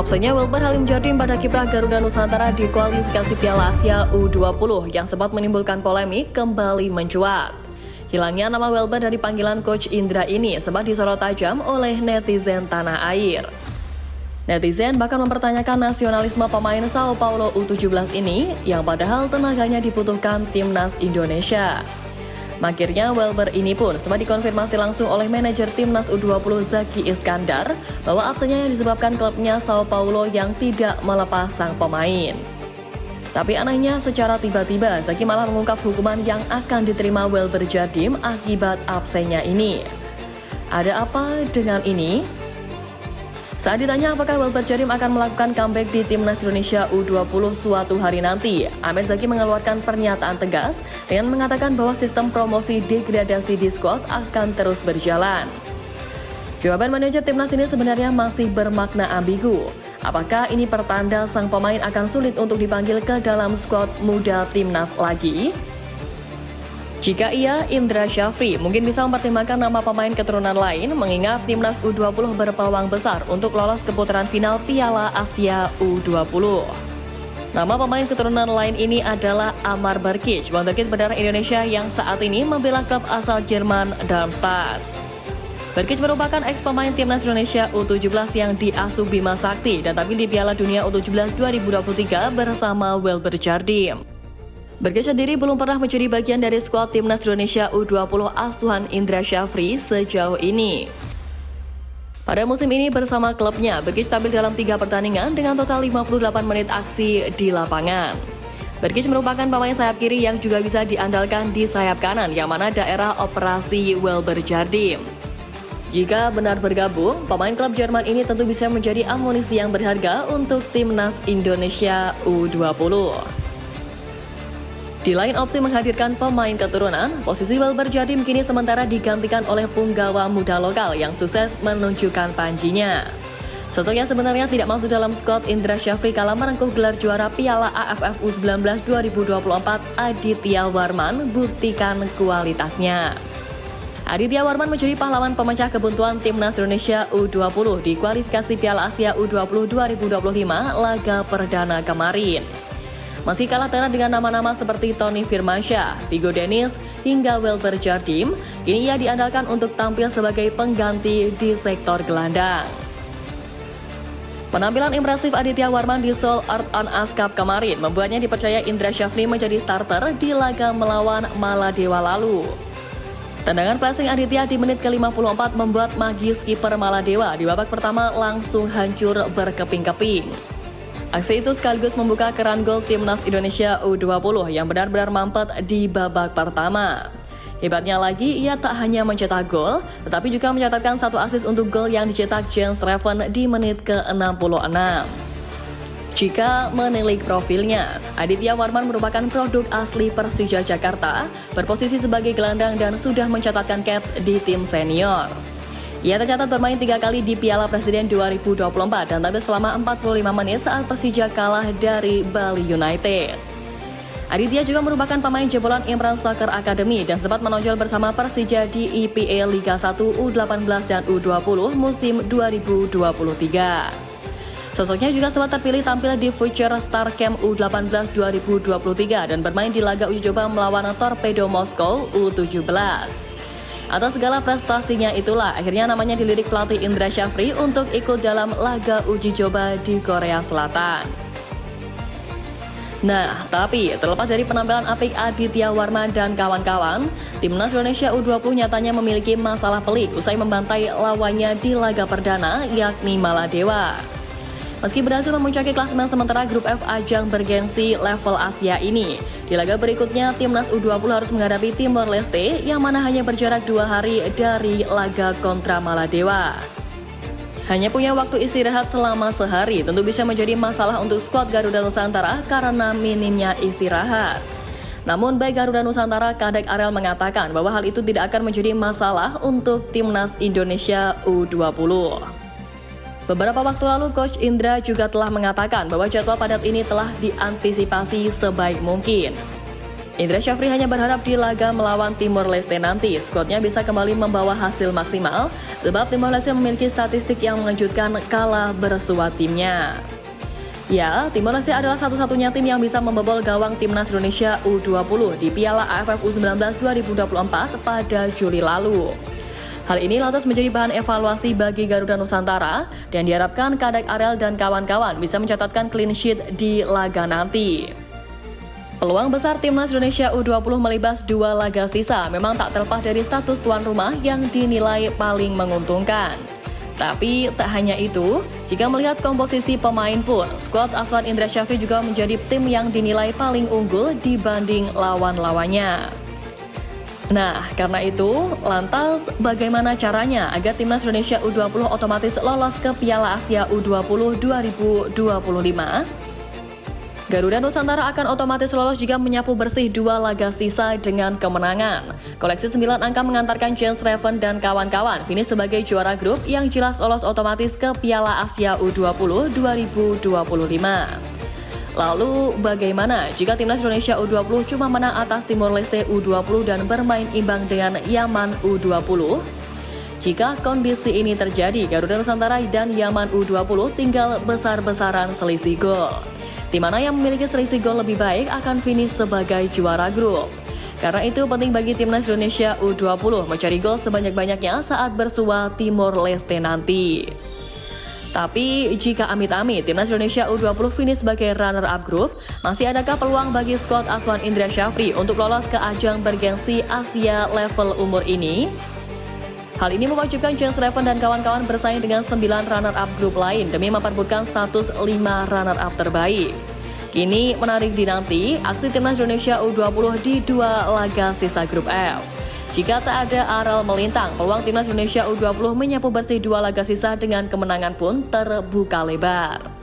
Absennya Wilber Halim Jardim pada kiprah Garuda Nusantara di kualifikasi Piala Asia U20 yang sempat menimbulkan polemik kembali mencuat. Hilangnya nama Wilber dari panggilan Coach Indra ini sempat disorot tajam oleh netizen tanah air. Netizen bahkan mempertanyakan nasionalisme pemain Sao Paulo U17 ini yang padahal tenaganya dibutuhkan timnas Indonesia. Akhirnya Wilber ini pun sempat dikonfirmasi langsung oleh manajer timnas U20 Zaki Iskandar bahwa absennya yang disebabkan klubnya Sao Paulo yang tidak melepas sang pemain. Tapi anehnya secara tiba-tiba Zaki malah mengungkap hukuman yang akan diterima Wilber Jardim akibat absennya ini. Ada apa dengan ini? Saat ditanya apakah Wilber Jardim akan melakukan comeback di timnas Indonesia U20 suatu hari nanti, Ahmed Zaki mengeluarkan pernyataan tegas dengan mengatakan bahwa sistem promosi degradasi di squad akan terus berjalan. Jawaban manajer timnas ini sebenarnya masih bermakna ambigu. Apakah ini pertanda sang pemain akan sulit untuk dipanggil ke dalam squad muda timnas lagi? Jika iya, Indra Syafri mungkin bisa mempertimbangkan nama pemain keturunan lain mengingat timnas U20 berpeluang besar untuk lolos ke putaran final Piala Asia U20. Nama pemain keturunan lain ini adalah Amar Berkic, wonderkid berdarah Indonesia yang saat ini membela klub asal Jerman Darmstadt. Berkic merupakan ex-pemain timnas Indonesia U17 yang diasuh Bima Sakti dan tampil di Piala Dunia U17 2023 bersama Wilber Jardim. Berkic sendiri belum pernah menjadi bagian dari skuad timnas Indonesia U20 asuhan Indra Syafri sejauh ini. Pada musim ini bersama klubnya, Berkic tampil dalam 3 pertandingan dengan total 58 menit aksi di lapangan. Berkic merupakan pemain sayap kiri yang juga bisa diandalkan di sayap kanan yang mana daerah operasi Wilber Jardim. Jika benar bergabung, pemain klub Jerman ini tentu bisa menjadi amunisi yang berharga untuk timnas Indonesia U20. Di lain opsi menghadirkan pemain keturunan, posisi Wilber Jardim kini sementara digantikan oleh punggawa muda lokal yang sukses menunjukkan panjinya. Sosok yang sebenarnya tidak masuk dalam skuad Indra Syafri kala merengkuh gelar juara Piala AFF U19 2024, Aditya Warman buktikan kualitasnya. Aditya Warman menjadi pahlawan pemecah kebuntuan timnas Indonesia U20 di kualifikasi Piala Asia U20 2025 laga perdana kemarin. Meski kalah telak dengan nama-nama seperti Tony Firmansyah, Vigo Dennis, hingga Wilber Jardim, kini ia diandalkan untuk tampil sebagai pengganti di sektor gelandang. Penampilan impresif Aditya Warman di Seoul Art on Ice Cup kemarin membuatnya dipercaya Indra Syafri menjadi starter di laga melawan Maladewa lalu. Tendangan pressing Aditya di menit ke-54 membuat magis kiper Maladewa di babak pertama langsung hancur berkeping-keping. Aksi itu sekaligus membuka keran gol timnas Indonesia U20 yang benar-benar mampet di babak pertama. Hebatnya lagi, ia tak hanya mencetak gol, tetapi juga mencatatkan 1 assist untuk gol yang dicetak Jens Reven di menit ke-66. Jika menilik profilnya, Aditya Warman merupakan produk asli Persija Jakarta, berposisi sebagai gelandang dan sudah mencatatkan caps di tim senior. Ia tercatat bermain 3 kali di Piala Presiden 2024 dan tampil selama 45 menit saat Persija kalah dari Bali United. Aditya juga merupakan pemain jebolan Imran Soccer Academy dan sempat menonjol bersama Persija di IPL Liga 1 U18 dan U20 musim 2023. Sosoknya juga sempat terpilih tampil di Future Star Camp U18 2023 dan bermain di laga uji coba melawan Torpedo Moskow U17. Atas segala prestasinya itulah akhirnya namanya dilirik pelatih Indra Syafri untuk ikut dalam laga uji coba di Korea Selatan. Nah, tapi terlepas dari penampilan apik Aditya Warman dan kawan-kawan, timnas Indonesia U20 nyatanya memiliki masalah pelik usai membantai lawannya di laga perdana yakni Maladewa. Meski berhasil memuncaki klasemen sementara grup F ajang bergengsi level Asia ini, di laga berikutnya timnas U20 harus menghadapi Timor Leste yang mana hanya berjarak 2 hari dari laga kontra Maladewa. Hanya punya waktu istirahat selama sehari tentu bisa menjadi masalah untuk skuad Garuda Nusantara karena minimnya istirahat. Namun baik Garuda Nusantara, Kadek Arel mengatakan bahwa hal itu tidak akan menjadi masalah untuk timnas Indonesia U20. Beberapa waktu lalu, Coach Indra juga telah mengatakan bahwa jadwal padat ini telah diantisipasi sebaik mungkin. Indra Syafri hanya berharap di laga melawan Timor Leste nanti, skuadnya bisa kembali membawa hasil maksimal, sebab Timor Leste memiliki statistik yang mengejutkan kalah bersua timnya. Ya, Timor Leste adalah satu-satunya tim yang bisa membobol gawang Timnas Indonesia U20 di Piala AFF U19 2024 pada Juli lalu. Hal ini lantas menjadi bahan evaluasi bagi Garuda Nusantara dan diharapkan Kadek Ariel dan kawan-kawan bisa mencatatkan clean sheet di laga nanti. Peluang besar Timnas Indonesia U20 melibas 2 laga sisa memang tak terlepas dari status tuan rumah yang dinilai paling menguntungkan. Tapi tak hanya itu, jika melihat komposisi pemain pun, skuad asuhan Indra Syafri juga menjadi tim yang dinilai paling unggul dibanding lawan-lawannya. Nah, karena itu, lantas bagaimana caranya agar Timnas Indonesia U20 otomatis lolos ke Piala Asia U20 2025? Garuda Nusantara akan otomatis lolos jika menyapu bersih 2 laga sisa dengan kemenangan. Koleksi 9 angka mengantarkan Jens Reven dan kawan-kawan finish sebagai juara grup yang jelas lolos otomatis ke Piala Asia U20 2025. Lalu bagaimana jika Timnas Indonesia U20 cuma menang atas Timor Leste U20 dan bermain imbang dengan Yaman U20? Jika kondisi ini terjadi, Garuda Nusantara dan Yaman U20 tinggal besar-besaran selisih gol. Di mana yang memiliki selisih gol lebih baik akan finish sebagai juara grup. Karena itu penting bagi Timnas Indonesia U20 mencari gol sebanyak-banyaknya saat bersua Timor Leste nanti. Tapi jika amit-amit Timnas Indonesia U20 finish sebagai runner-up grup, masih adakah peluang bagi skuad asuhan Indra Syafri untuk lolos ke ajang bergengsi Asia level umur ini? Hal ini mewajibkan Jens Reven dan kawan-kawan bersaing dengan 9 runner-up grup lain demi memperebutkan status 5 runner-up terbaik. Kini menarik dinanti aksi Timnas Indonesia U20 di 2 laga sisa grup F. Jika tak ada aral melintang, peluang Timnas Indonesia U20 menyapu bersih 2 laga sisa dengan kemenangan pun terbuka lebar.